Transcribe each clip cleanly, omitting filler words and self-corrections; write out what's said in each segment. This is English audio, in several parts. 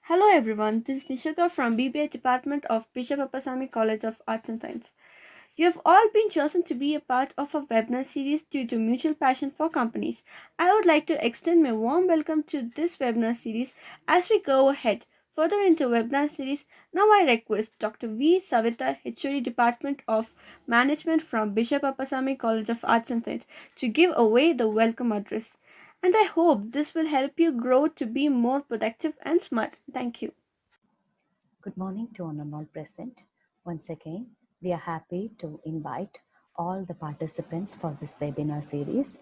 Hello everyone, this is Nishika from BBA Department of Bishop Appasamy College of Arts and Science. You have all been chosen to be a part of a webinar series due to mutual passion for companies. I would like to extend my warm welcome to this webinar series as we go ahead. Further into webinar series, now I request Dr. V. Savita, HOD Department of Management from Bishop Appasamy College of Arts and Science to give away the welcome address. And I hope this will help you grow to be more productive and smart. Thank you. Good morning to all present. Once again, we are happy to invite all the participants for this webinar series.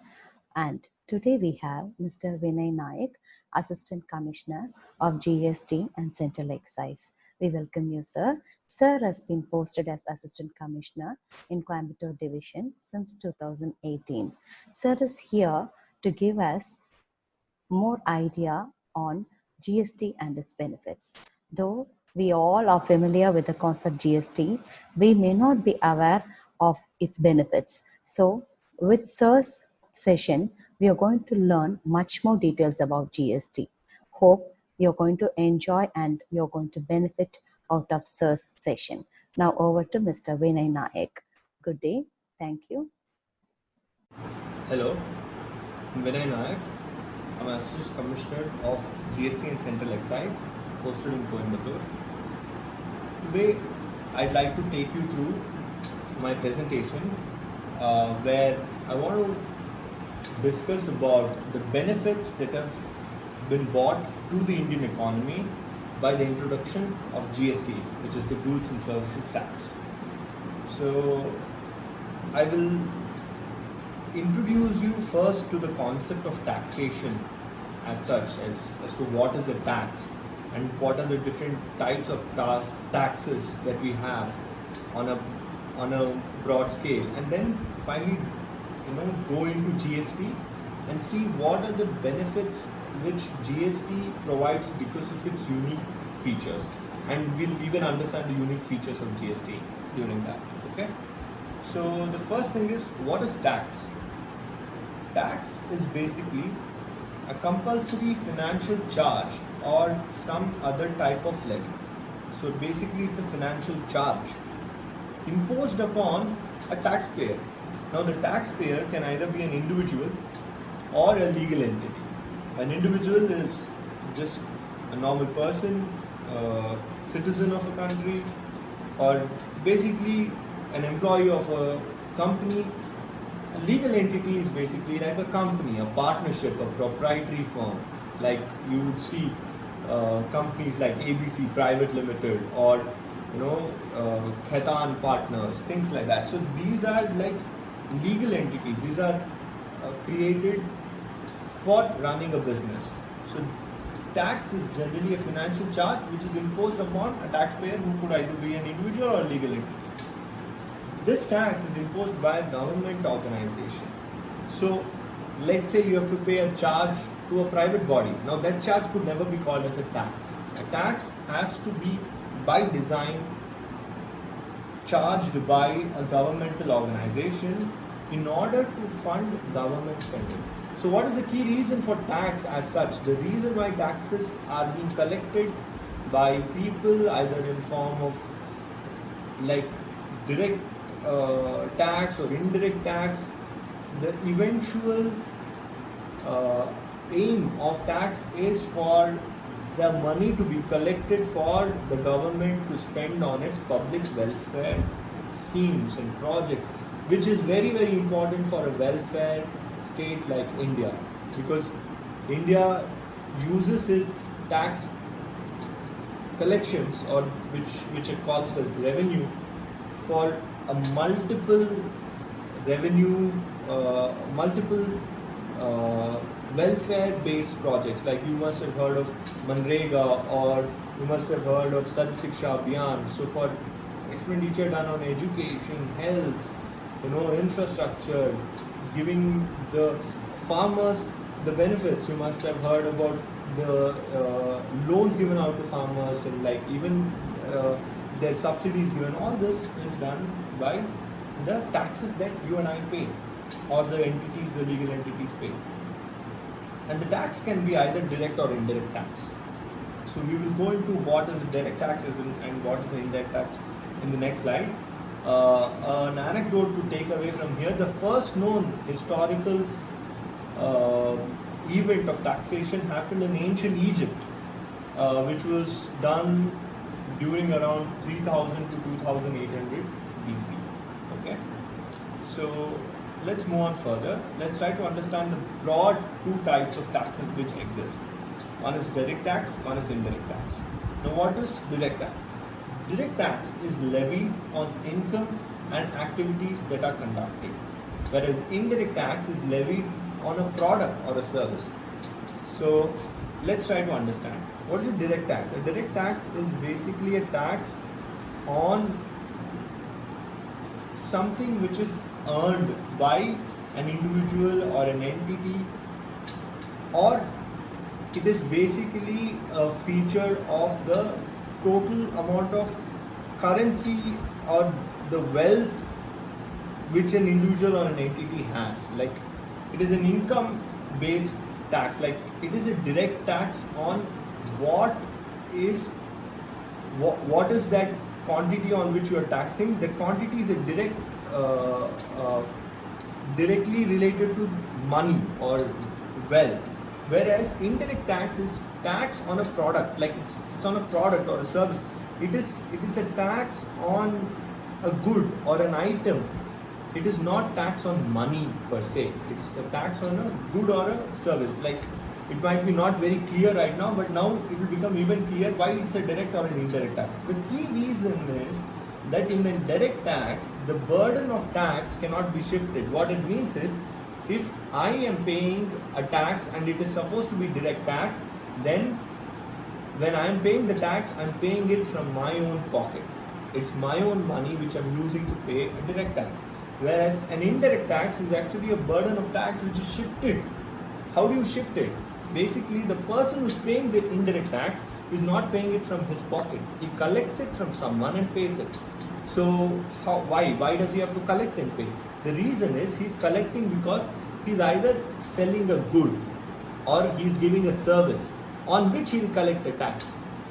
And today we have Mr. Vinay Naik, Assistant Commissioner of GST and Central Excise. We welcome you, sir. Sir has been posted as Assistant Commissioner in Coimbatore Division since 2018. Sir is here to give us more idea on GST and its benefits. Though we all are familiar with the concept GST, we may not be aware of its benefits. So with Sir's session, we are going to learn much more details about GST. Hope you're going to enjoy and you're going to benefit out of Sir's session. Now over to Mr. Vinay Naik. Good day. Thank you. Hello, I'm Vinay Nayak. I'm Assistant Commissioner of GST and Central Excise, posted in Coimbatore. Today, I'd like to take you through my presentation where I want to discuss about the benefits that have been brought to the Indian economy by the introduction of GST, which is the Goods and Services Tax. So, I will introduce you first to the concept of taxation as such, as to what is a tax and what are the different types of taxes that we have on a broad scale, and then finally go into GST and see what are the benefits which GST provides because of its unique features, and we'll even understand the unique features of GST during that. Okay, so the first thing is, what is tax? Tax is basically a compulsory financial charge or some other type of levy. So basically it's a financial charge imposed upon a taxpayer. Now the taxpayer can either be an individual or a legal entity. An individual is just a normal person, a citizen of a country, or basically an employee of a company. A legal entity is basically like a company, a partnership, a proprietary firm. Like you would see companies like ABC Private Limited or Khaitan Partners, things like that. So these are like legal entities. These are created for running a business. So tax is generally a financial charge which is imposed upon a taxpayer who could either be an individual or a legal entity. This tax is imposed by a government organization. So let's say you have to pay a charge to a private body. Now that charge could never be called as a tax. A tax has to be by design charged by a governmental organization in order to fund government spending. So what is the key reason for tax as such? The reason why taxes are being collected by people either in form of like direct tax or indirect tax, the eventual aim of tax is for the money to be collected for the government to spend on its public welfare schemes and projects, which is very, very important for a welfare state like India, because India uses its tax collections, or which it calls it as revenue, for a multiple revenue, multiple welfare-based projects. Like you must have heard of Manrega, or you must have heard of Sarv Shiksha Abhiyan. So for expenditure done on education, health, infrastructure, giving the farmers the benefits. You must have heard about the loans given out to farmers, and like even their subsidies given. All this is done by the taxes that you and I pay, or the entities, the legal entities pay. And the tax can be either direct or indirect tax. So we will go into what is the direct taxes and what is the indirect tax in the next slide. An anecdote to take away from here: the first known historical event of taxation happened in ancient Egypt, which was done during around 3000 to 2800 BC. Okay, so let's move on further. Let's try to understand the broad two types of taxes which exist. One is direct tax, one is indirect tax. Now, what is direct tax? Direct tax is levied on income and activities that are conducted, whereas indirect tax is levied on a product or a service. So let's try to understand. What is a direct tax? A direct tax is basically a tax on something which is earned by an individual or an entity, or it is basically a feature of the total amount of currency or the wealth which an individual or an entity has. Like, it is an income based tax. Like, it is a direct tax on what is that quantity on which you are taxing. The quantity is a directly related to money or wealth, whereas indirect tax is tax on a product. Like, it's on a product or a service. It is a tax on a good or an item. It is not tax on money per se. It's a tax on a good or a service. Like, it might be not very clear right now, but now it will become even clear why it's a direct or an indirect tax. The key reason is that in the direct tax, the burden of tax cannot be shifted. What it means is, if I am paying a tax and it is supposed to be direct tax, then when I am paying the tax, I am paying it from my own pocket. It's my own money which I am using to pay a direct tax. Whereas an indirect tax is actually a burden of tax which is shifted. How do you shift it? Basically, the person who is paying the indirect tax is not paying it from his pocket. He collects it from someone and pays it. So why does he have to collect and pay? The reason is he's collecting because he's either selling a good or he's giving a service on which he'll collect a tax.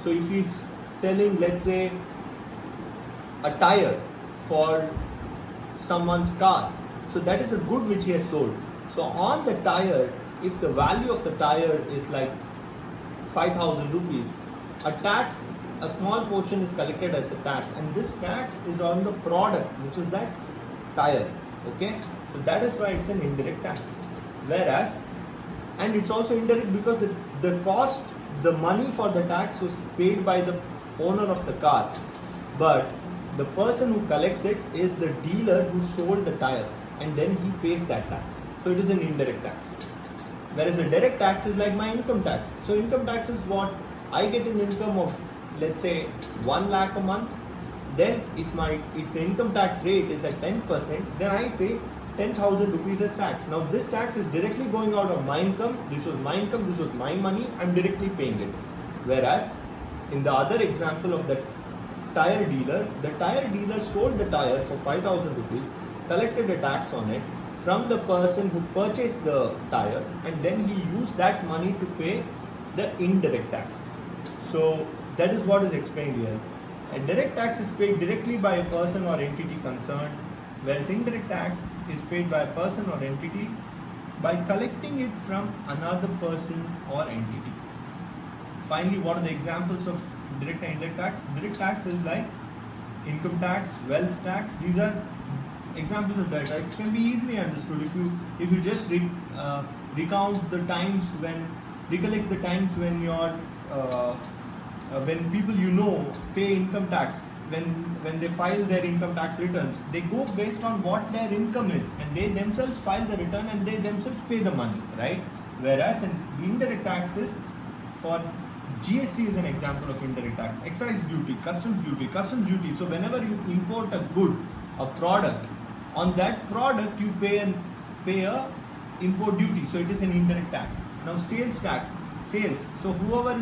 So if he's selling, let's say, a tire for someone's car, so that is a good which he has sold. So on the tire, if the value of the tire is like 5,000 rupees, a small portion is collected as a tax, and this tax is on the product, which is that tire. Okay, so that is why it's an indirect tax. Whereas, and it's also indirect because the cost, the money for the tax was paid by the owner of the car, but the person who collects it is the dealer who sold the tire, and then he pays that tax. So it is an indirect tax. Whereas a direct tax is like my income tax. So income tax is what I get an income of, let's say, 1 lakh a month. Then if the income tax rate is at 10%, then I pay 10,000 rupees as tax. Now this tax is directly going out of my income. This was my income, this was my money, I'm directly paying it. Whereas in the other example of the tire dealer sold the tire for 5,000 rupees, collected a tax on it from the person who purchased the tire, and then he used that money to pay the indirect tax. So that is what is explained here. A direct tax is paid directly by a person or entity concerned, whereas indirect tax is paid by a person or entity by collecting it from another person or entity. Finally, what are the examples of direct and indirect tax? Direct tax is like income tax, wealth tax. These are examples of direct tax. Can be easily understood if you just recount the times when recollect the times when when people pay income tax. When they file their income tax returns, they go based on what their income is, and they themselves file the return and they themselves pay the money, right? Whereas in indirect taxes, for GST is an example of indirect tax. Excise duty, customs duty. So whenever you import a good, a product, on that product you pay a import duty. So it is an indirect tax. Now sales tax, sales. So whoever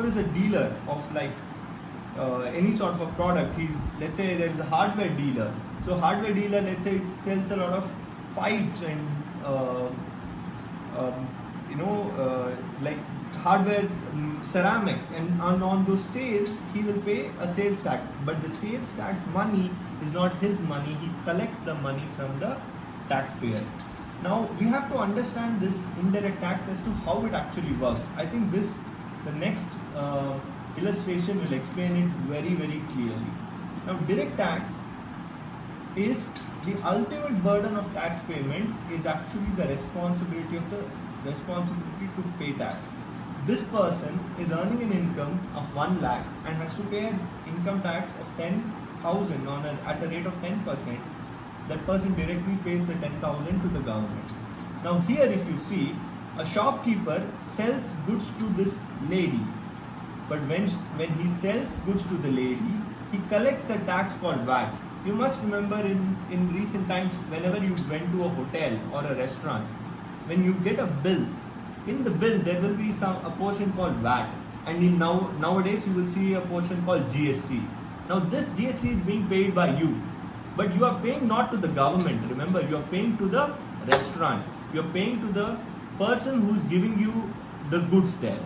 is a dealer of like any sort of a product, let's say there is a hardware dealer. So hardware dealer, let's say, sells a lot of pipes and like hardware, ceramics, and on those sales he will pay a sales tax. But the sales tax money is not his money. He collects the money from the taxpayer. Now we have to understand this indirect tax as to how it actually works. I think the next illustration will explain it very, very clearly. Now direct tax is the ultimate burden of tax payment, is actually the responsibility to pay tax. This person is earning an income of 1 lakh and has to pay an income tax of 10,000 at a rate of 10%. That person directly pays the 10,000 to the government. Now here, if you see, a shopkeeper sells goods to this lady, but when he sells goods to the lady, he collects a tax called VAT. You must remember in recent times, whenever you went to a hotel or a restaurant, when you get a bill, in the bill there will be a portion called VAT, and nowadays you will see a portion called GST. Now this GST is being paid by you, but you are paying not to the government. Remember, you are paying to the restaurant. You are paying to the person who is giving you the goods there.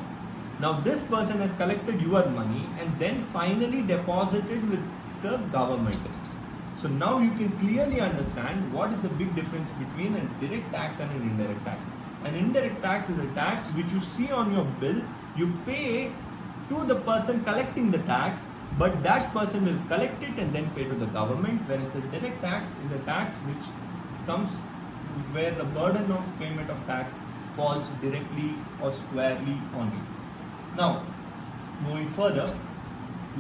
Now this person has collected your money and then finally deposited with the government. So now you can clearly understand what is the big difference between a direct tax and an indirect tax. An indirect tax is a tax which you see on your bill, you pay to the person collecting the tax, but that person will collect it and then pay to the government, whereas the direct tax is a tax which comes where the burden of payment of tax falls directly or squarely on you. Now, moving further,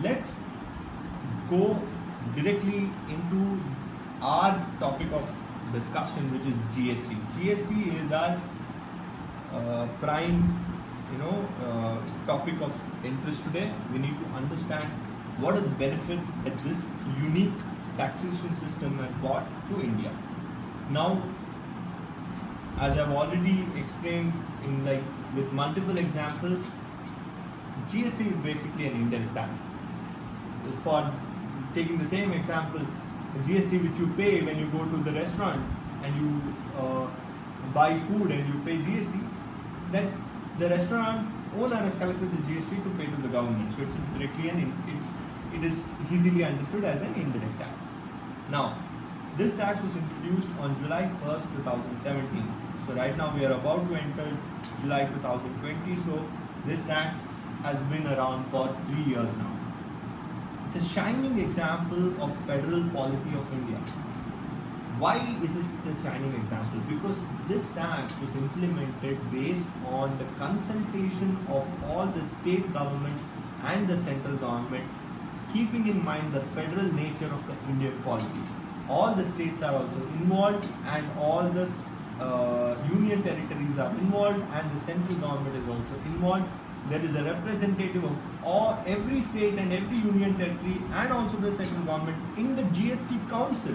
let's go directly into our topic of discussion, which is GST. GST is our prime topic of interest today. We need to understand what are the benefits that this unique taxation system has brought to India. Now, as I've already explained with multiple examples, GST is basically an indirect tax. For taking the same example, GST which you pay when you go to the restaurant and you buy food and you pay GST, that the restaurant owner has collected the GST to pay to the government. So it's directly it is easily understood as an indirect tax. Now, this tax was introduced on July 1st, 2017. So right now we are about to enter July 2020. So this tax has been around for 3 years now. It's a shining example of federal polity of India. Why is it a shining example? Because this tax was implemented based on the consultation of all the state governments and the central government, keeping in mind the federal nature of the Indian polity. All the states are also involved and all the union territories are involved and the central government is also involved. There is a representative of every state and every union territory and also the central government in the GST Council,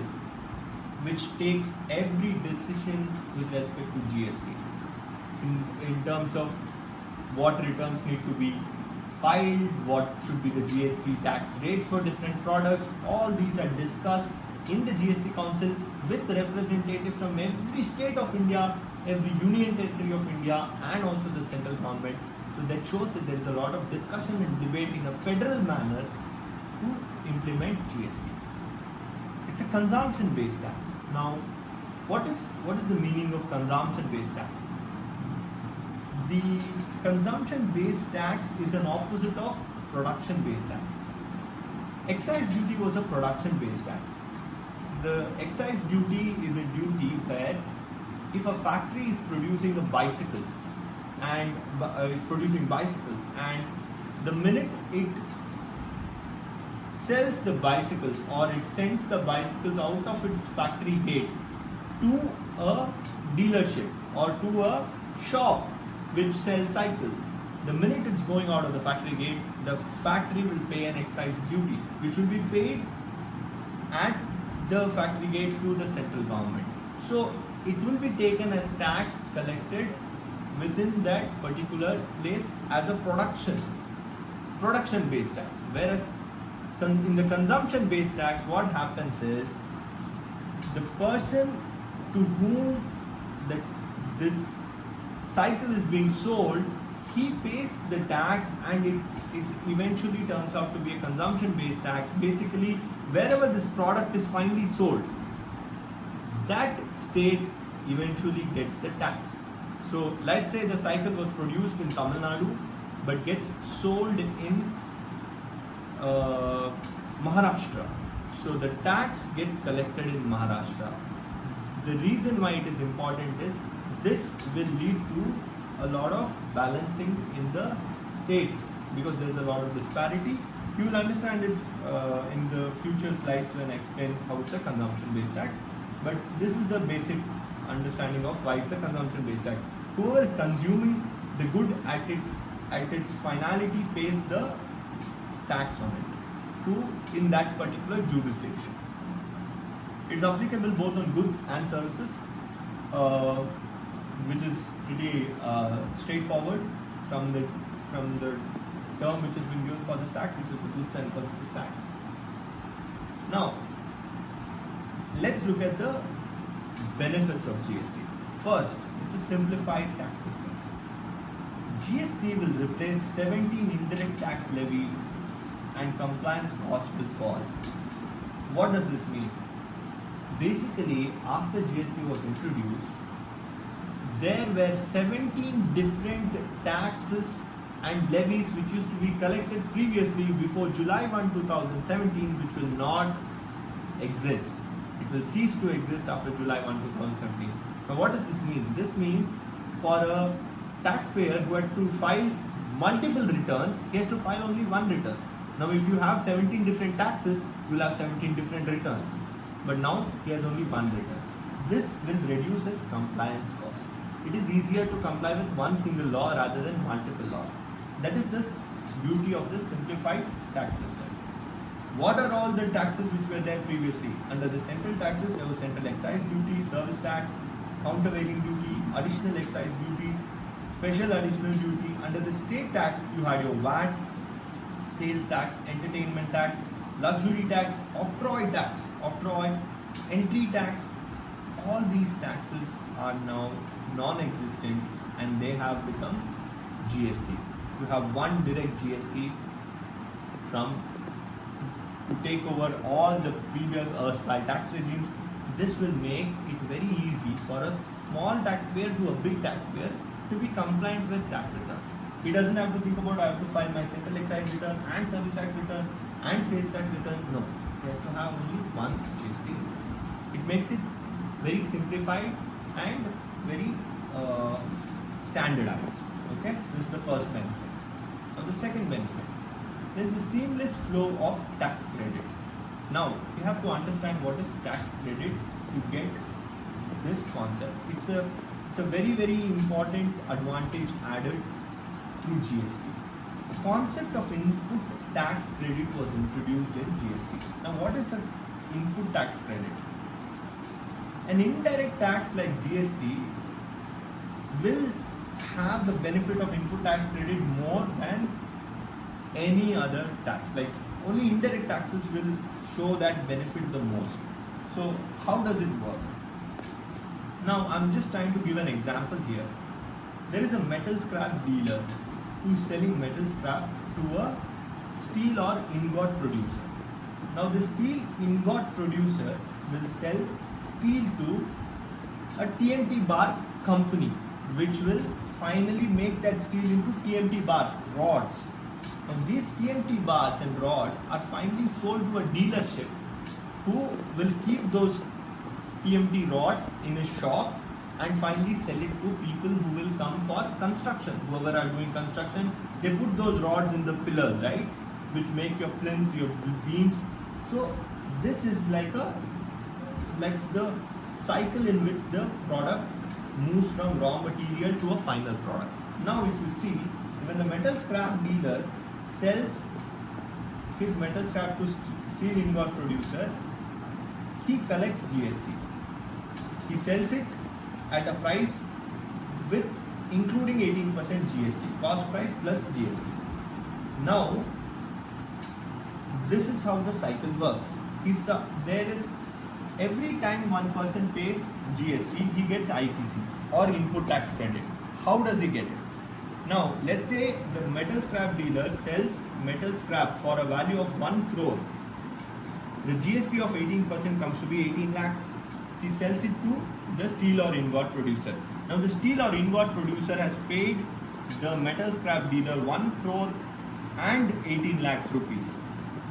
which takes every decision with respect to GST in terms of what returns need to be filed, what should be the GST tax rates for different products. All these are discussed in the GST Council with representatives from every state of India, every union territory of India and also the central government. So that shows that there is a lot of discussion and debate in a federal manner to implement GST. It's a consumption-based tax. Now, what is the meaning of consumption-based tax? The consumption-based tax is an opposite of production-based tax. Excise duty was a production-based tax. The excise duty is a duty where if a factory is producing a bicycle, and is producing bicycles, and the minute it sells the bicycles or it sends the bicycles out of its factory gate to a dealership or to a shop which sells cycles, the minute it's going out of the factory gate, the factory will pay an excise duty which will be paid at the factory gate to the central government. So it will be taken as tax collected within that particular place as a production based tax. Whereas in the consumption based tax, what happens is the person to whom this cycle is being sold, he pays the tax, and it eventually turns out to be a consumption based tax. Basically, wherever this product is finally sold, that state eventually gets the tax. So let's say the cycle was produced in Tamil Nadu but gets sold in Maharashtra. So the tax gets collected in Maharashtra. The reason why it is important is this will lead to a lot of balancing in the states, because there is a lot of disparity. You will understand it in the future slides when I explain how it's a consumption based tax. But this is the basic understanding of why it's a consumption based tax. Whoever is consuming the good at its finality pays the tax on it to in that particular jurisdiction. It's applicable both on goods and services, which is pretty straightforward from the term which has been given for this tax, which is the goods and services tax. Now, let's look at the benefits of GST. First, it's a simplified tax system. GST will replace 17 indirect tax levies and compliance costs will fall. What does this mean? Basically, after GST was introduced, there were 17 different taxes and levies which used to be collected previously before July 1, 2017, which will not exist. It will cease to exist after July 1, 2017. Now, what does this mean? This means for a taxpayer who had to file multiple returns, he has to file only one return. Now, if you have 17 different taxes, you will have 17 different returns. But now he has only one return. This will reduce his compliance cost. It is easier to comply with one single law rather than multiple laws. That is the beauty of this simplified tax system. What are all the taxes which were there previously? Under the central taxes, there was central excise duty, service tax, countervailing duty, additional excise duties, special additional duty. Under the state tax, you had your VAT, sales tax, entertainment tax, luxury tax, octroi tax, entry tax. All these taxes are now non-existent and they have become GST. You have one direct GST to take over all the previous erstwhile tax regimes. This will make it very easy for a small taxpayer to a big taxpayer to be compliant with tax returns. He doesn't have to think about I have to file my central excise return and service tax return and sales tax return. No, he has to have only one GST. It makes it very simplified and very standardized. Okay, this is the first benefit. Now the second benefit, there is a seamless flow of tax credit. Now you have to understand what is tax credit to get this concept. It's a very, very important advantage added through GST. The concept of input tax credit was introduced in GST. Now what is an input tax credit? An indirect tax like GST will have the benefit of input tax credit more than any other tax. Like only indirect taxes will show that benefit the most. So how does it work? Now I'm just trying to give an example here. There is a metal scrap dealer who is selling metal scrap to a steel or ingot producer. Now the steel ingot producer will sell steel to a TMT bar company, which will finally make that steel into TMT bars, rods. Now these TMT bars and rods are finally sold to a dealership who will keep those TMT rods in his shop and finally sell it to people who will come for construction. Whoever are doing construction, they put those rods in the pillars, right, which make your plinth, your beams. So this is like the cycle in which the product moves from raw material to a final product. Now if you see, when the metal scrap dealer sells his metal scrap to steel ingot producer, he collects GST. He sells it at a price with including 18% GST, cost price plus GST. Now, this is how the cycle works. There is every time one person pays GST, he gets ITC or input tax credit. How does he get it? Now, let's say the metal scrap dealer sells metal scrap for a value of 1 crore. The GST of 18% comes to be 18 lakhs. He sells it to the steel or ingot producer. Now, the steel or ingot producer has paid the metal scrap dealer 1 crore and 18 lakhs rupees.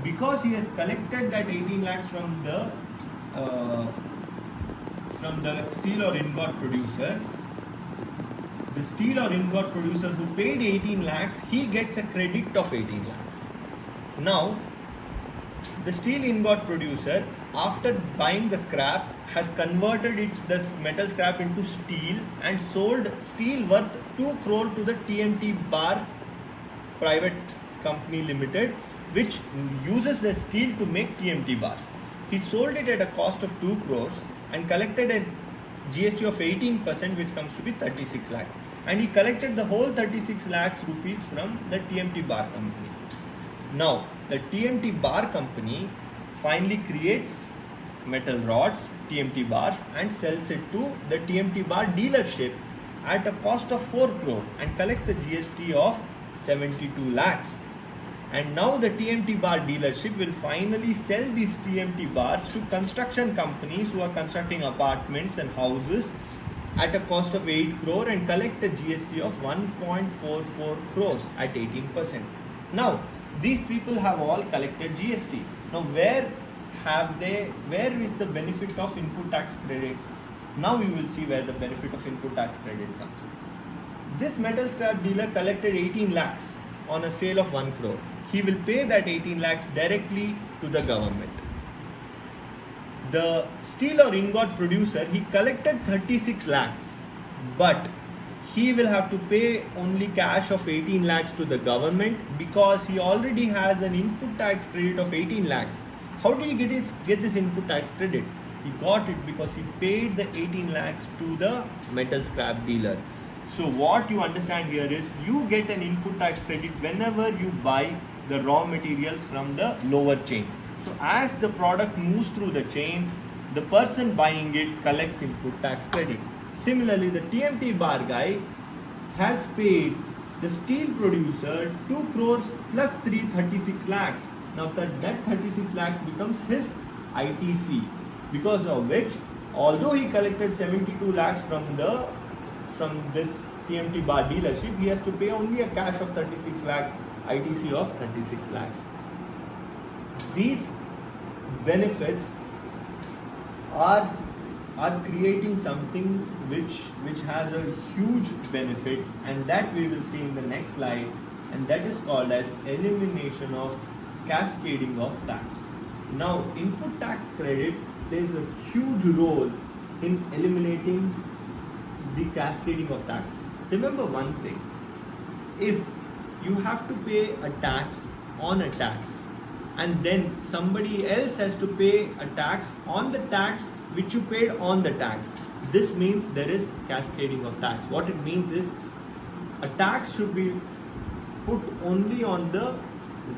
Because he has collected that 18 lakhs from the steel or ingot producer, the steel or ingot producer who paid 18 lakhs, he gets a credit of 18 lakhs. Now, the steel ingot producer, after buying the scrap, has converted the metal scrap into steel and sold steel worth 2 crore to the TMT Bar Private Company Limited, which uses the steel to make TMT bars. He sold it at a cost of 2 crores and collected a GST of 18%, which comes to be 36 lakhs. And he collected the whole 36 lakhs rupees from the TMT Bar Company. Now, the TMT Bar Company finally creates metal rods, TMT bars, and sells it to the TMT Bar dealership at a cost of 4 crore and collects a GST of 72 lakhs. And now the TMT Bar dealership will finally sell these TMT bars to construction companies who are constructing apartments and houses at a cost of 8 crore and collect a GST of 1.44 crores at 18%. Now, these people have all collected GST. Now, where is the benefit of input tax credit? Now we will see where the benefit of input tax credit comes. This metal scrap dealer collected 18 lakhs on a sale of 1 crore. He will pay that 18 lakhs directly to the government. The steel or ingot producer, he collected 36 lakhs, but he will have to pay only cash of 18 lakhs to the government because he already has an input tax credit of 18 lakhs. How did he get this input tax credit? He got it because he paid the 18 lakhs to the metal scrap dealer. So what you understand here is you get an input tax credit whenever you buy the raw material from the lower chain. So as the product moves through the chain, the person buying it collects input tax credit. Similarly, the TMT Bar guy has paid the steel producer 2 crores plus 336 lakhs. Now that 36 lakhs becomes his ITC, because of which, although he collected 72 lakhs from this TMT Bar dealership, he has to pay only a cash of 36 lakhs, ITC of 36 lakhs. These benefits are creating something which has a huge benefit, and that we will see in the next slide, and that is called as elimination of cascading of tax. Now, input tax credit plays a huge role in eliminating the cascading of tax. Remember one thing, if you have to pay a tax on a tax and then somebody else has to pay a tax on the tax which you paid on the tax, this means there is cascading of tax. What it means is a tax should be put only on the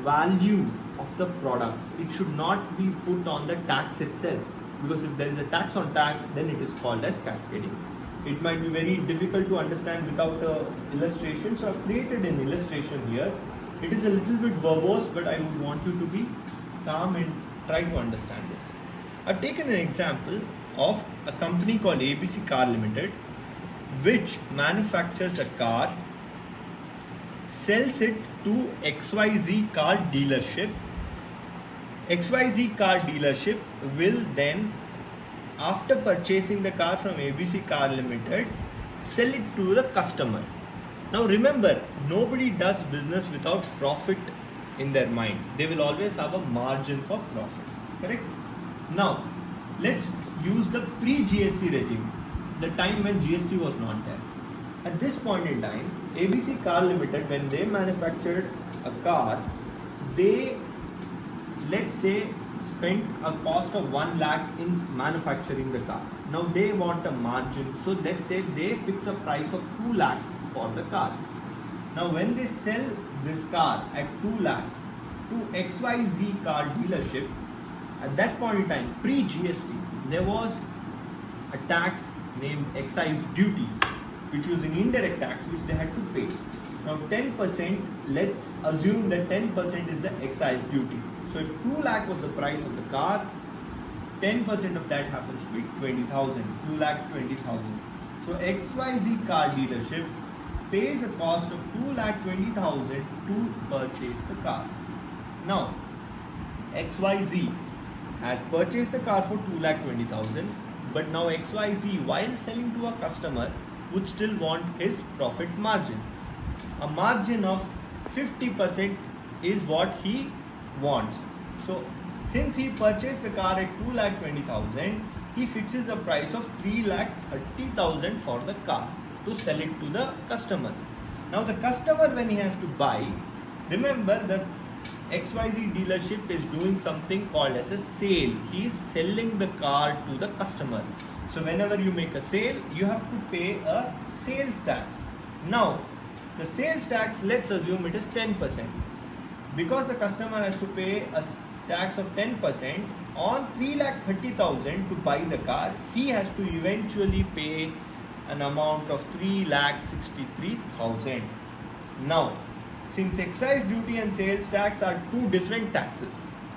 value of the product. It should not be put on the tax itself, because if there is a tax on tax, then it is called as cascading. It might be very difficult to understand without an illustration, so I've created an illustration here. It is a little bit verbose, but I would want you to be calm and try to understand this. I've taken an example of a company called ABC Car Limited, which manufactures a car, sells it to XYZ car dealership. XYZ car dealership will then after purchasing the car from ABC Car Limited, sell it to the customer. Now remember, nobody does business without profit in their mind. They will always have a margin for profit. Correct? Now, let's use the pre-GST regime, the time when GST was not there. At this point in time, ABC Car Limited, when they manufactured a car, they, let's say, spent a cost of 1 lakh in manufacturing the car. Now they want a margin, so let's say they fix a price of 2 lakh for the car. Now when they sell this car at 2 lakh to XYZ car dealership, at that point in time, pre-GST, there was a tax named excise duty, which was an indirect tax which they had to pay. Now 10%, let's assume that 10% is the excise duty. So if 2 lakh was the price of the car, 10% of that happens to be 20,000, 2 lakh 20,000. So XYZ car dealership pays a cost of 2 lakh 20,000 to purchase the car. Now XYZ has purchased the car for 2 lakh 20,000, but now XYZ, while selling to a customer, would still want his profit margin. A margin of 50% is what he wants. So since he purchased the car at 2 lakh 20,000, he fixes a price of 3 lakh 30,000 for the car to sell it to the customer. Now the customer, when he has to buy, remember the XYZ dealership is doing something called as a sale. He is selling the car to the customer. So whenever you make a sale, you have to pay a sales tax. Now the sales tax, let's assume it is 10%. Because the customer has to pay a tax of 10% on 3,30,000 to buy the car, he has to eventually pay an amount of 3,63,000. Now, since excise duty and sales tax are two different taxes,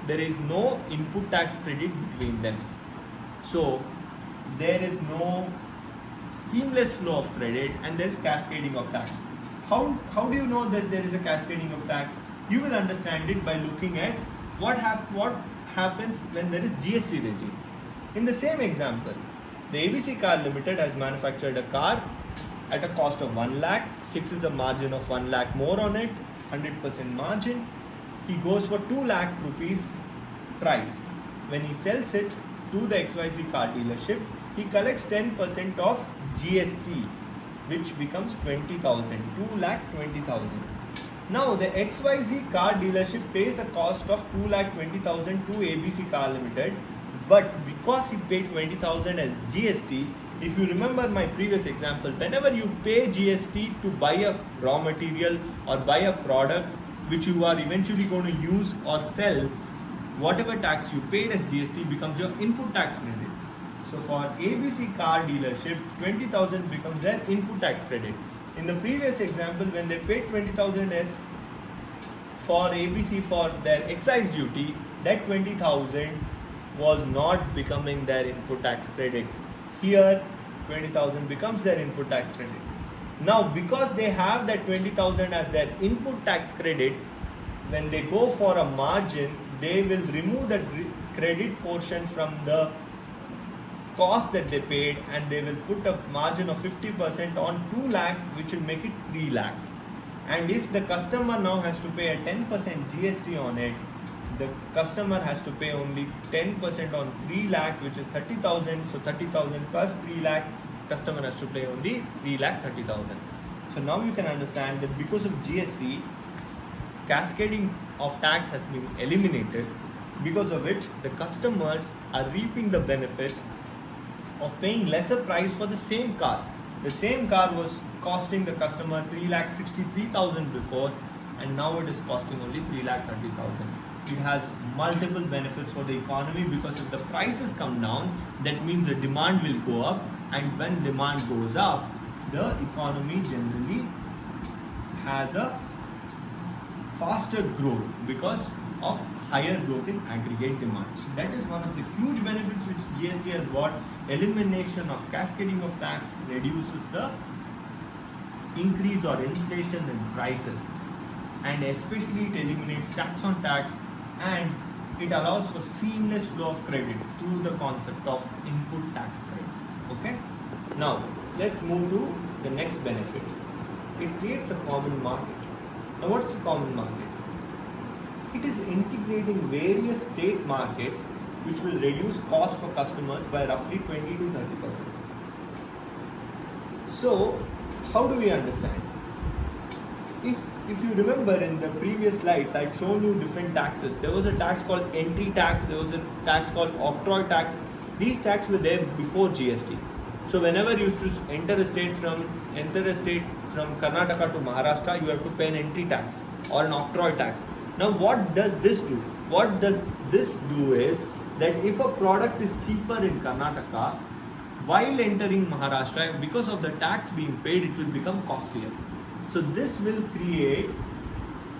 there is no input tax credit between them. So, there is no seamless flow of credit and there is cascading of tax. How do you know that there is a cascading of tax? You will understand it by looking at what happens when there is GST regime. In the same example, the ABC Car Limited has manufactured a car at a cost of 1 lakh, fixes a margin of 1 lakh more on it, 100% margin. He goes for 2 lakh rupees price. When he sells it to the XYZ car dealership, he collects 10% of GST, which becomes 20,000, 2 lakh 20,000. Now the XYZ car dealership pays a cost of 2 lakh 20,000 to ABC Car Limited, but because he paid 20,000 as GST, if you remember my previous example, whenever you pay GST to buy a raw material or buy a product which you are eventually going to use or sell, whatever tax you paid as GST becomes your input tax credit. So for ABC car dealership, 20,000 becomes their input tax credit. In the previous example, when they paid 20,000 as for ABC for their excise duty, that 20,000 was not becoming their input tax credit. Here, 20,000 becomes their input tax credit. Now, because they have that 20,000 as their input tax credit, when they go for a margin, they will remove the credit portion from the cost that they paid and they will put a margin of 50% on 2 lakh, which will make it 3 lakhs. And if the customer now has to pay a 10% GST on it, the customer has to pay only 10% on 3 lakh, which is 30,000. So 30,000 plus 3 lakh, customer has to pay only 3 lakh 30,000. So now you can understand that because of GST, cascading of tax has been eliminated, because of which the customers are reaping the benefits of paying lesser price for the same car. The same car was costing the customer 3,63,000 before, and now it is costing only 3,30,000. It has multiple benefits for the economy, because if the prices come down, that means the demand will go up, and when demand goes up, the economy generally has a faster growth because of higher growth in aggregate demand. So that is one of the huge benefits which GST has brought. Elimination of cascading of tax reduces the increase or inflation in prices, and especially it eliminates tax on tax and it allows for seamless flow of credit through the concept of input tax credit. Okay? Now, let's move to the next benefit. It creates a common market. Now, what's a common market? It is integrating various state markets which will reduce cost for customers by roughly 20 to 30%. So, how do we understand? If you remember in the previous slides, I'd shown you different taxes. There was a tax called entry tax, there was a tax called octroi tax. These taxes were there before GST. So whenever you used to enter a state from Karnataka to Maharashtra, you have to pay an entry tax or an octroi tax. Now what does this do? What does this do is that if a product is cheaper in Karnataka, while entering Maharashtra, because of the tax being paid, it will become costlier. So this will create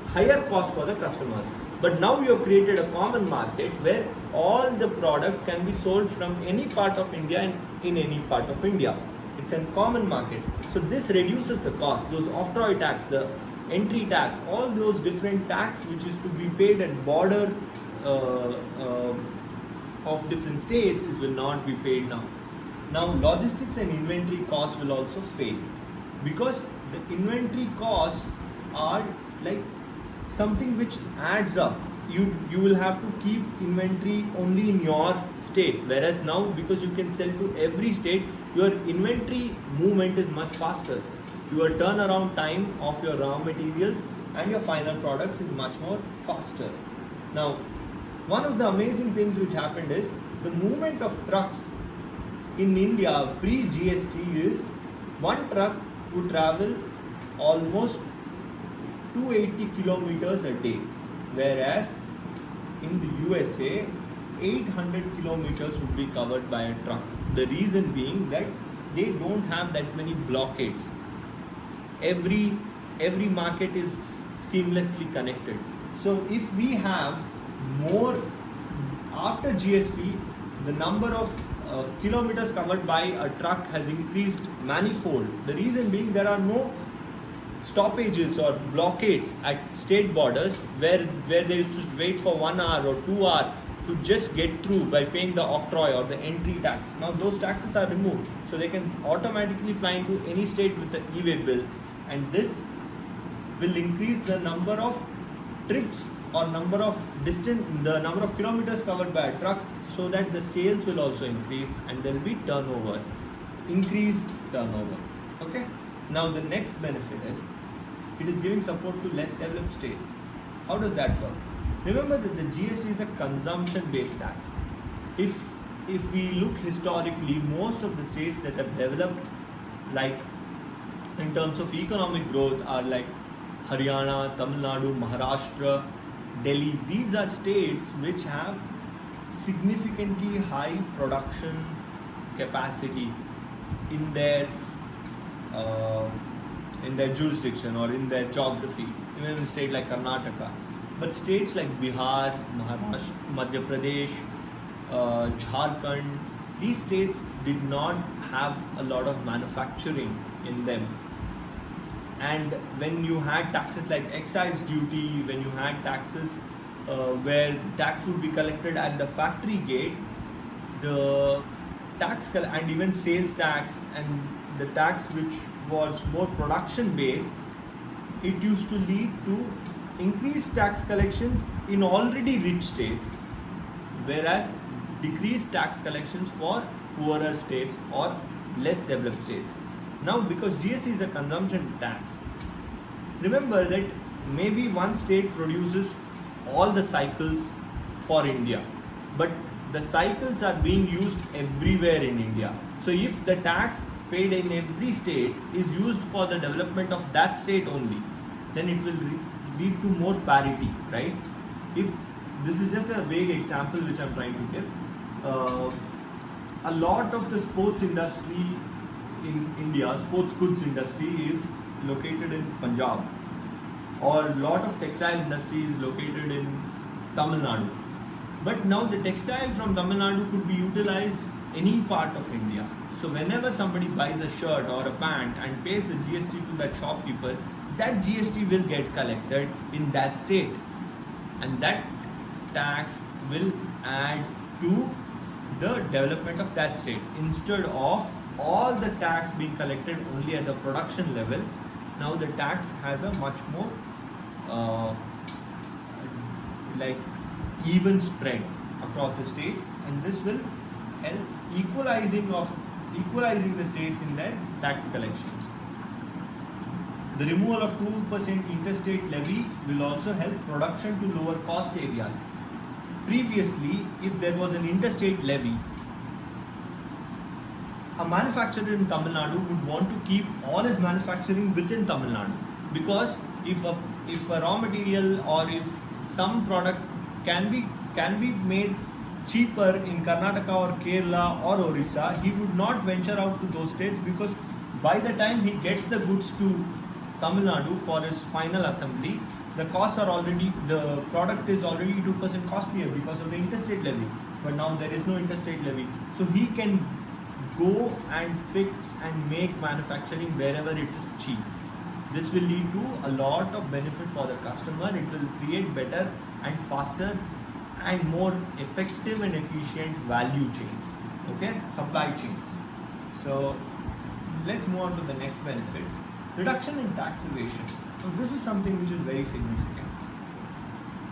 higher cost for the customers. But now you have created a common market where all the products can be sold from any part of India and in any part of India. It's a common market. So this reduces the cost. Those octroi tax, the entry tax, all those different tax which is to be paid at border of different states will not be paid now. Now logistics and inventory costs will also fail, because the inventory costs are like something which adds up. You will have to keep inventory only in your state, whereas now because you can sell to every state, your inventory movement is much faster. Your turnaround time of your raw materials and your final products is much more faster. Now, one of the amazing things which happened is the movement of trucks in India pre-GST is one truck would travel almost 280 kilometers a day, whereas in the USA 800 kilometers would be covered by a truck. The reason being that they don't have that many blockades. Every market is seamlessly connected. So if we have more after GST, the number of kilometers covered by a truck has increased manifold. The reason being there are no stoppages or blockades at state borders where they used to wait for 1 hour or 2 hours to just get through by paying the octroi or the entry tax. Now those taxes are removed, so they can automatically apply into any state with the e-way bill, and this will increase the number of trips or number of kilometers covered by a truck, so that the sales will also increase and there will be increased turnover. Okay. Now the next benefit is it is giving support to less developed states. How does that work? Remember that the GST is a consumption based tax. If we look historically, most of the states that have developed, like in terms of economic growth, are like Haryana, Tamil Nadu, Maharashtra, Delhi. These are states which have significantly high production capacity in their jurisdiction or in their geography, even in a state like Karnataka. But states like Bihar, Maharashtra, Madhya Pradesh, Jharkhand, these states did not have a lot of manufacturing in them. And when you had taxes like excise duty, when you had taxes where tax would be collected at the factory gate, the and even sales tax and the tax which was more production based, it used to lead to increased tax collections in already rich states, whereas decreased tax collections for poorer states or less developed states. Now because GST is a consumption tax, remember that maybe one state produces all the cycles for India, but the cycles are being used everywhere in India. So if the tax paid in every state is used for the development of that state only, then it will lead to more parity, right? If this is just a vague example which I'm trying to give, a lot of the sports industry in India, sports goods industry is located in Punjab, or a lot of textile industry is located in Tamil Nadu. But now the textile from Tamil Nadu could be utilized any part of India. So whenever somebody buys a shirt or a pant and pays the GST to that shopkeeper, that GST will get collected in that state, and that tax will add to the development of that state. Instead of all the tax being collected only at the production level, now the tax has a much more like even spread across the states, and this will help equalizing the states in their tax collections. The removal of 2% interstate levy will also help production to lower cost areas. Previously, if there was an interstate levy, a manufacturer in Tamil Nadu would want to keep all his manufacturing within Tamil Nadu, because if a raw material or if some product can be made cheaper in Karnataka or Kerala or Orissa, he would not venture out to those states, because by the time he gets the goods to Tamil Nadu for his final assembly, the product is already 2% costlier because of the interstate levy. But now there is no interstate levy, so he can go and fix and make manufacturing wherever it is cheap. This will lead to a lot of benefit for the customer. It will create better and faster and more effective and efficient value chains, okay, supply chains. So let's move on to the next benefit, reduction in tax evasion. So this is something which is very significant.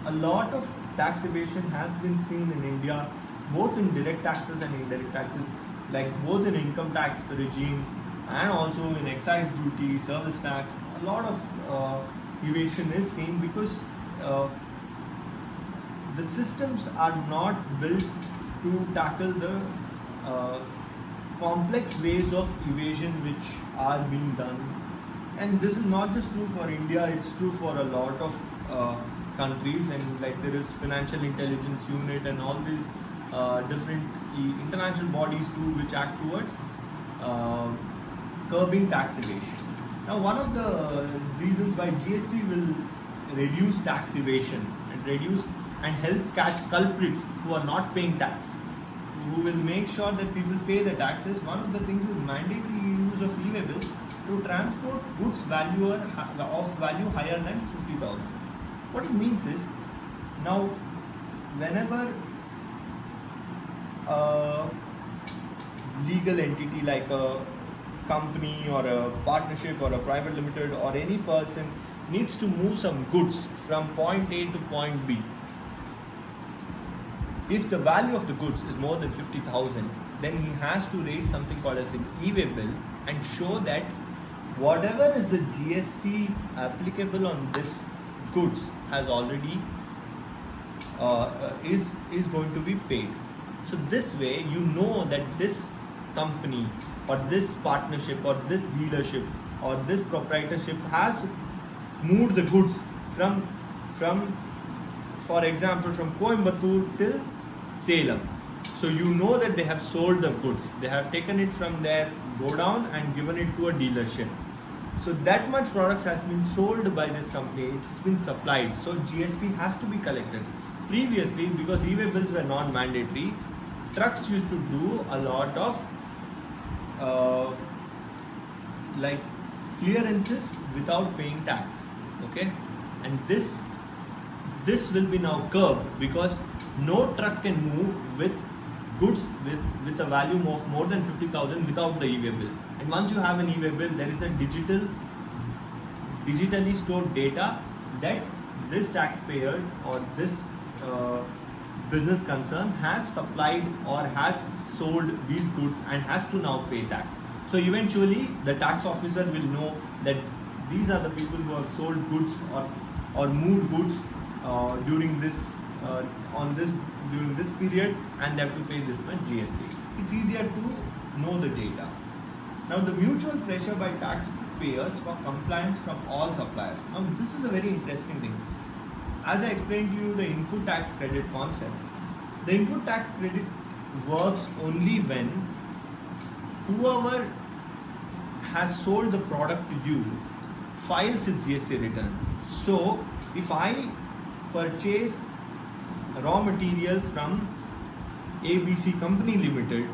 A lot of tax evasion has been seen in India, both in direct taxes and indirect taxes, like both in income tax regime and also in excise duty, service tax. A lot of evasion is seen because the systems are not built to tackle the complex ways of evasion which are being done. And this is not just true for India, it's true for a lot of countries, and like there is Financial Intelligence Unit and all these different international bodies too which act towards curbing tax evasion. Now, one of the reasons why GST will reduce tax evasion and help catch culprits who are not paying tax, who will make sure that people pay the taxes, one of the things is mandatory use of e-way bills to transport goods of value higher than 50,000. What it means is, now whenever a legal entity like a company or a partnership or a private limited or any person needs to move some goods from point A to point B, if the value of the goods is more than 50,000, then he has to raise something called as an e-way bill and show that whatever is the GST applicable on this goods has already is going to be paid. So this way you know that this company or this partnership or this dealership or this proprietorship has moved the goods from for example from Coimbatore till Salem. So you know that they have sold the goods, they have taken it from their godown and given it to a dealership. So that much products has been sold by this company, it's been supplied, so GST has to be collected. Previously, because e-way bills were non-mandatory, trucks used to do a lot of like clearances without paying tax, okay, and this will be now curbed, because no truck can move with goods with a value of more than 50,000 without the e-way bill. And once you have an e-way bill, there is a digitally stored data that this taxpayer or this business concern has supplied or has sold these goods and has to now pay tax. So eventually the tax officer will know that these are the people who have sold goods or moved goods during this period, and they have to pay this much GST. It's easier to know the data. Now, the mutual pressure by taxpayers for compliance from all suppliers. Now, this is a very interesting thing. As I explained to you the input tax credit concept, the input tax credit works only when whoever has sold the product to you files his GST return. So, if I purchase raw material from ABC Company Limited,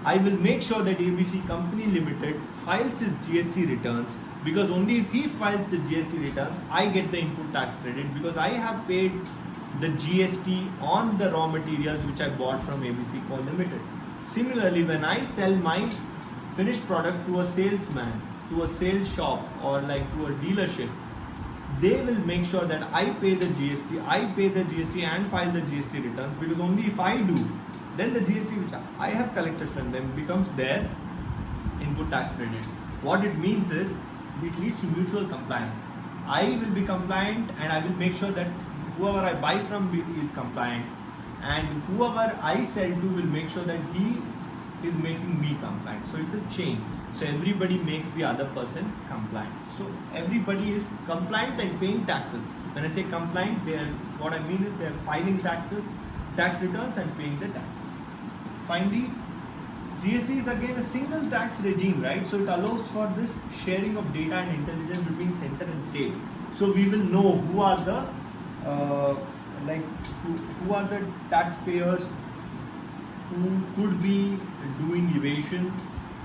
I will make sure that ABC Company Limited files his GST returns, because only if he files the GST returns, I get the input tax credit, because I have paid the GST on the raw materials which I bought from ABC Co Limited. Similarly, when I sell my finished product to a salesman, to a sales shop, or like to a dealership, they will make sure that I pay the GST and file the GST returns, because only if I do, then the GST which I have collected from them becomes their input tax credit. What it means is it leads to mutual compliance. I will be compliant and I will make sure that whoever I buy from is compliant, and whoever I sell to will make sure that he is making me compliant. So it's a chain. So everybody makes the other person compliant. So everybody is compliant and paying taxes. When I say compliant, what I mean is they are filing taxes, tax returns, and paying the taxes. Finally, GST is again a single tax regime, right? So it allows for this sharing of data and intelligence between center and state. So we will know who are the who are the taxpayers who could be doing evasion,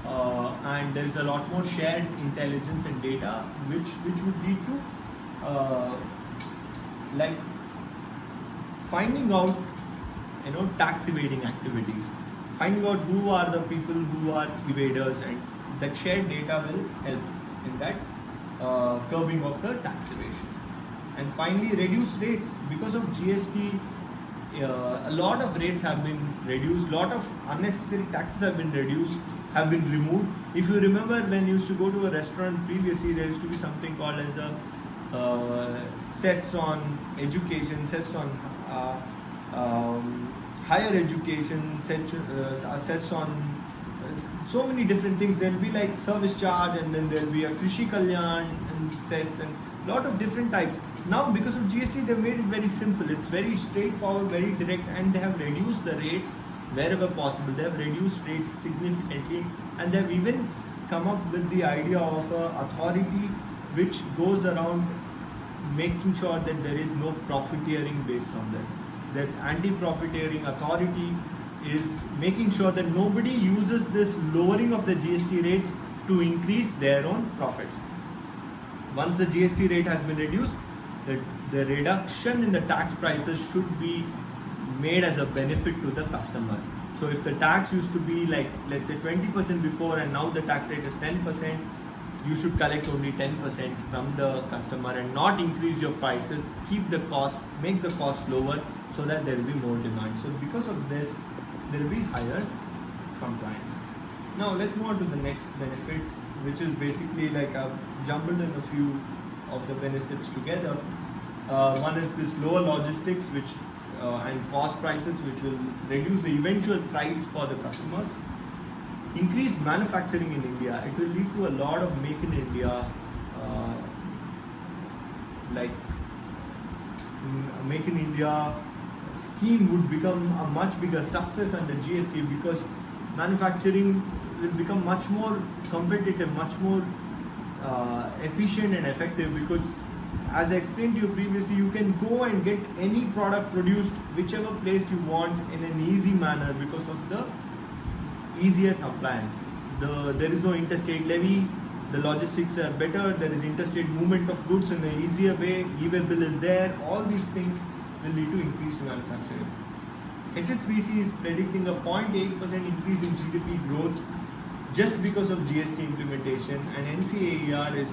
and there is a lot more shared intelligence and data, which would lead to like finding out tax evading activities, finding out who are the people who are evaders, and that shared data will help in that curbing of the tax evasion. And finally, reduce rates. Because of GST, a lot of rates have been reduced, lot of unnecessary taxes have been reduced, have been removed. If you remember, when you used to go to a restaurant previously, there used to be something called as a cess on education, cess on higher education, cess on so many different things. There will be like service charge, and then there will be a Krishi Kalyan and cess, and lot of different types. Now, because of GST, they've made it very simple. It's very straightforward, very direct, and they have reduced the rates wherever possible. They have reduced rates significantly, and they have even come up with the idea of an authority which goes around making sure that there is no profiteering based on this. That anti-profiteering authority is making sure that nobody uses this lowering of the GST rates to increase their own profits. Once the GST rate has been reduced, the reduction in the tax prices should be made as a benefit to the customer. So if the tax used to be like, let's say 20% before, and now the tax rate is 10%, you should collect only 10% from the customer and not increase your prices. Keep the cost, make the cost lower, so that there will be more demand. So because of this, there will be higher compliance. Now let's move on to the next benefit, which is basically like I've jumbled in a few of the benefits together. One is this lower logistics, which and cost prices, which will reduce the eventual price for the customers. Increased manufacturing in India. It will lead to a lot of make in India, make in India scheme would become a much bigger success under GST, because manufacturing will become much more competitive, much more efficient and effective, because as I explained to you previously, you can go and get any product produced whichever place you want in an easy manner because of the easier compliance. There is no interstate levy, the logistics are better, there is interstate movement of goods in an easier way, e-way bill is there. All these things will lead to increased manufacturing. HSBC is predicting a 0.8% increase in GDP growth just because of GST implementation, and NCAER is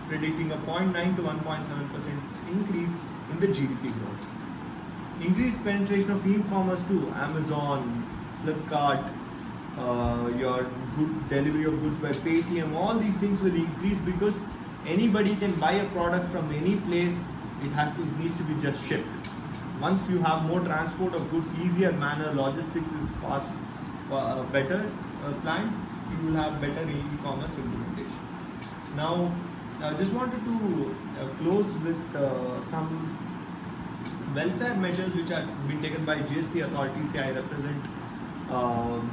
predicting a 0.9 to 1.7% increase in the GDP growth. Increased penetration of e-commerce too. Amazon, Flipkart, your good delivery of goods by Paytm, all these things will increase because anybody can buy a product from any place. It needs to be just shipped. Once you have more transport of goods, easier manner, logistics is fast, better planned, you will have better e-commerce implementation. Now, I just wanted to close with some welfare measures which have been taken by GST authorities. Here I represent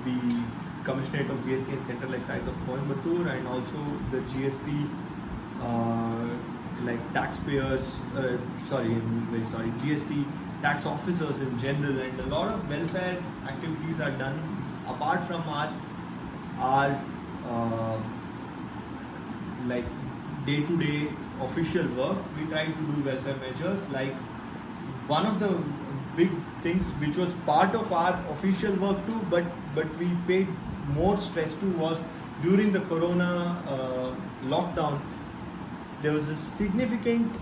the Commissionerate of GST and Central Excise of Coimbatore, and also the GST taxpayers, GST tax officers in general, and a lot of welfare activities are done apart from our day-to-day official work, we try to do welfare measures. Like one of the big things which was part of our official work too, but we paid more stress to, was during the corona lockdown. There was a significant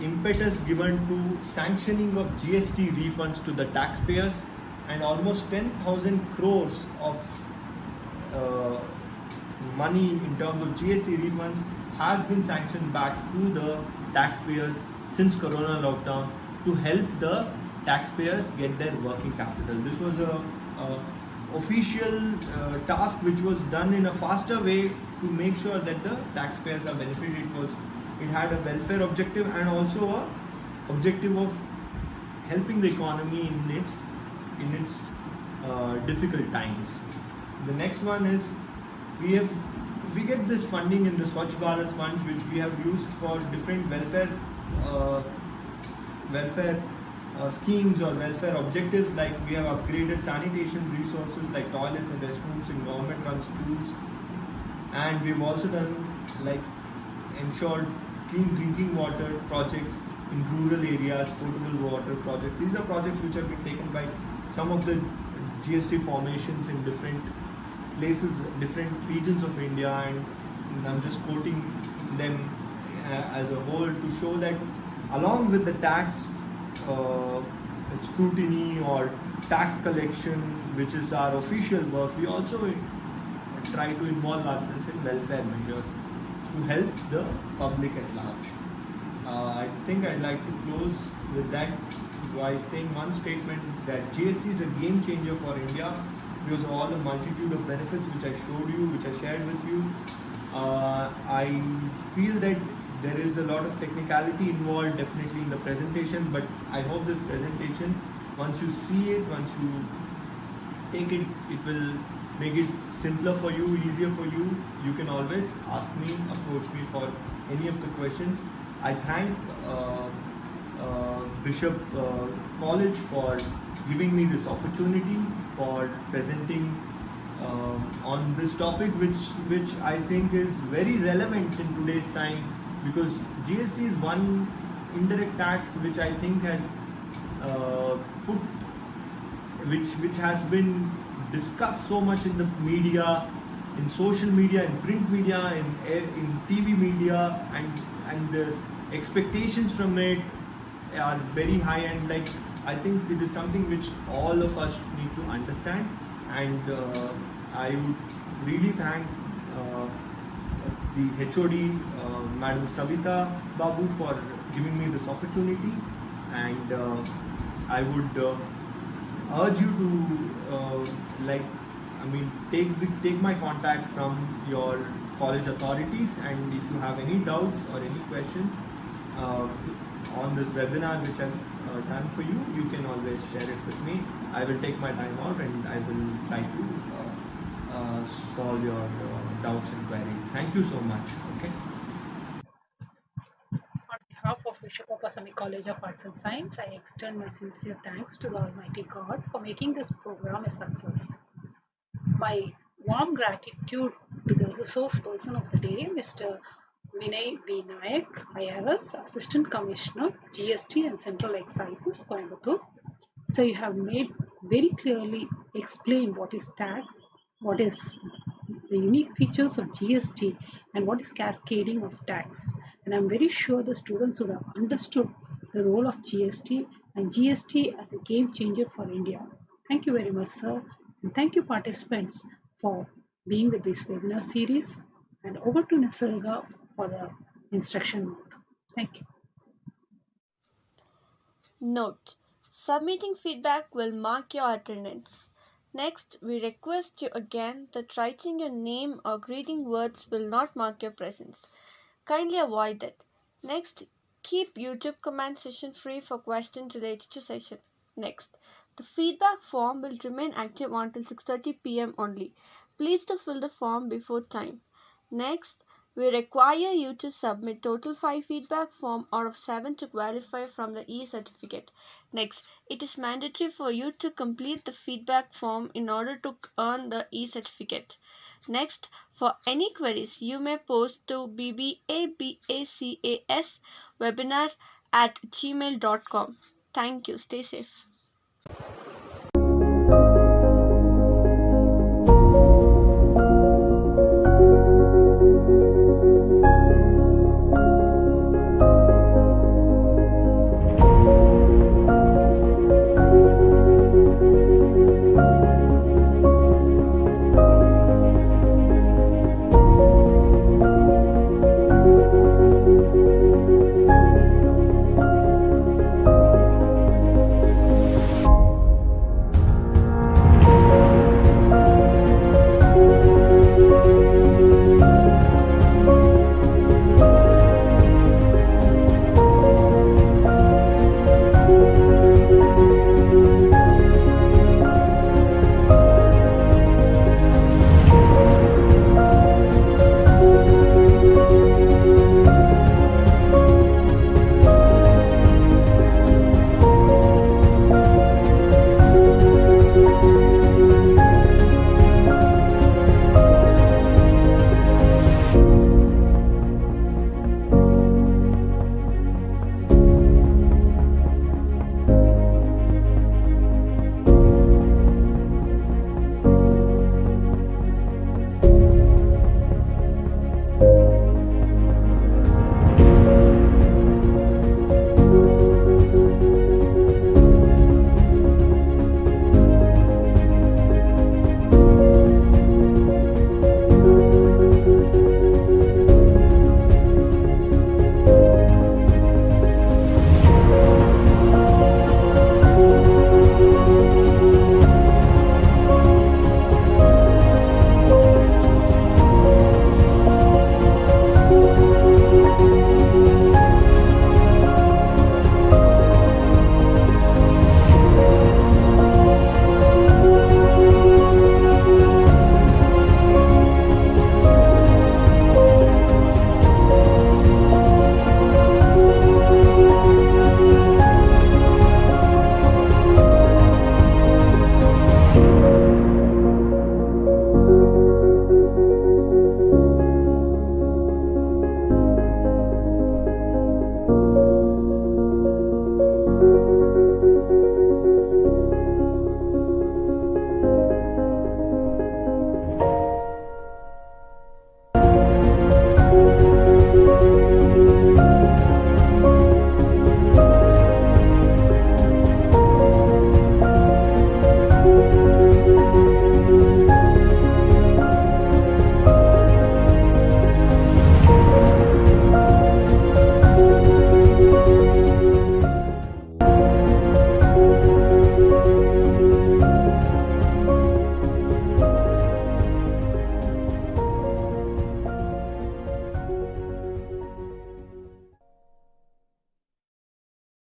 impetus given to sanctioning of GST refunds to the taxpayers, and almost 10,000 crores of uh, money in terms of GST refunds has been sanctioned back to the taxpayers since Corona lockdown, to help the taxpayers get their working capital. This was a official task which was done in a faster way to make sure that the taxpayers are benefited. It had a welfare objective and also a objective of helping the economy in its difficult times. The next one is, we get this funding in the Swachh Bharat funds, which we have used for different uh, welfare schemes or welfare objectives. Like we have upgraded sanitation resources like toilets and restrooms in government-run schools, and we've also done, like, ensured clean drinking water projects in rural areas, potable water projects. These are projects which have been taken by some of the GST formations in different places, different regions of India, and I'm just quoting them as a whole to show that along with the tax uh, scrutiny or tax collection, which is our official work, we also try to involve ourselves in welfare measures to help the public at large. I think I'd like to close with that by saying one statement, that GST is a game changer for India because of all the multitude of benefits which I showed you, which I shared with you. I feel that there is a lot of technicality involved definitely in the presentation, but I hope this presentation, once you see it, once you take it, it will make it simpler for you, easier for you. You can always ask me, approach me for any of the questions. I thank Bishop College for giving me this opportunity for presenting on this topic, which I think is very relevant in today's time, because GST is one indirect tax which I think has put which has been discussed so much in the media, in social media, in print media, in TV media, and the expectations from it are very high, and like, I think it is something which all of us need to understand, and I would really thank the HOD, Madam Savita Babu, for giving me this opportunity, and I would urge you to take my contact from your college authorities, and if you have any doubts or any questions uh, on this webinar which I've done for you, you can always share it with me. I will take my time out and I will try to solve your doubts and queries. Thank you so much. Okay. On behalf of Bishop Appasamy College of Arts and Science, I extend my sincere thanks to the Almighty God for making this program a success. My warm gratitude to the resource person of the day, Mr. Vinay V. Nayak, IRS, Assistant Commissioner, GST and Central Excises, Coimbatore. So you have made very clearly explain what is tax, what is the unique features of GST, and what is cascading of tax. And I'm very sure the students would have understood the role of GST and GST as a game changer for India. Thank you very much, sir. And thank you, participants, for being with this webinar series. And over to Nisarga for the instruction note. Thank you. Note: submitting feedback will mark your attendance. Next, we request you again that writing your name or greeting words will not mark your presence. Kindly avoid it. Next, keep YouTube comment session free for questions related to session. Next, the feedback form will remain active until 6:30 p.m. only. Please to fill the form before time. Next, we require you to submit total 5 feedback form out of 7 to qualify from the e-certificate. Next, it is mandatory for you to complete the feedback form in order to earn the e-certificate. Next, for any queries, you may post to bbabacaswebinar@gmail.com. Thank you. Stay safe.